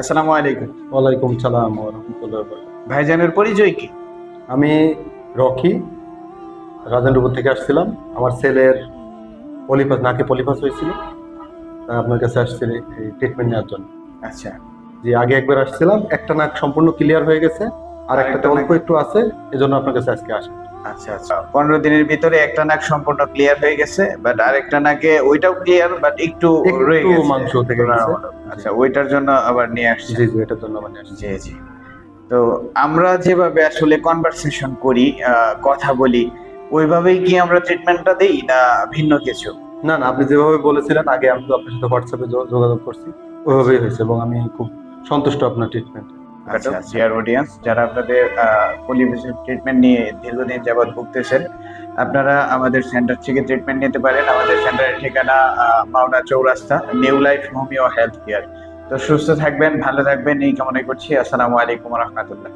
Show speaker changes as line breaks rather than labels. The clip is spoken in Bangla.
আসসালামু আলাইকুম।
ওয়ালাইকুম সালাম ওয়া রাহমাতুল্লাহি ওয়া বারাকাতুহু।
ভাইজানের পরিচয় কি?
আমি রকি, রাজেন্দ্রপুর থেকে আসছিলাম। আমার ছেলের নাকে পলিপাস হয়েছিল। তাই আপনার কাছে আসছি এই ট্রিটমেন্ট নেওয়ার জন্য।
আচ্ছা।
যে আগে একবার আসছিলাম, একটা নাক সম্পূর্ণ ক্লিয়ার হয়ে গেছে, আর একটাতে
আরেকটা নাক?
অল্প একটু আছে, এজন্য আপনার কাছে আজকে আসা।
আচ্ছা আচ্ছা। 15 দিনের ভিতরে একটা নাক সম্পূর্ণ ক্লিয়ার হয়ে গেছে, বাট আরেকটা নাকে ওইটাও ক্লিয়ার বাট একটু রয়ে
একটু
গেছে।
মাংস থেকে গেছে।
আচ্ছা, ওইটার জন্য আবার নিয়ে আসছেন।
জি জি, এটার জন্য মানে আসছি।
জি জি। তো আমরা যেভাবে আসলে কনভারসেশন করি, কথা বলি, ওইভাবেই কি আমরা ট্রিটমেন্টটা দেই না ভিন্ন কিছু?
না না, আপনি যেভাবে বলেছিলেন আগে, আমি তো আপনার সাথে হোয়াটসঅ্যাপে যোগাযোগ করছি, ওইভাবেই হয়েছে এবং আমি খুব সন্তুষ্ট আপনার ট্রিটমেন্ট।
আচ্ছা, ডিয়ার অডিয়েন্স, যারা আপনাদের পলিভিশন ট্রিটমেন্ট নিয়ে দীর্ঘদিন যাবৎ ভুগতেছেন, আপনারা আমাদের সেন্টার থেকে ট্রিটমেন্ট নিতে পারেন। আমাদের সেন্টারের ঠিকানা মাওনা চৌরাস্তা, new life homeo health care. তো সুস্থ থাকবেন, ভালো থাকবেন এই কামনা করছি। আসসালামু আলাইকুম রহমতুল্লাহ।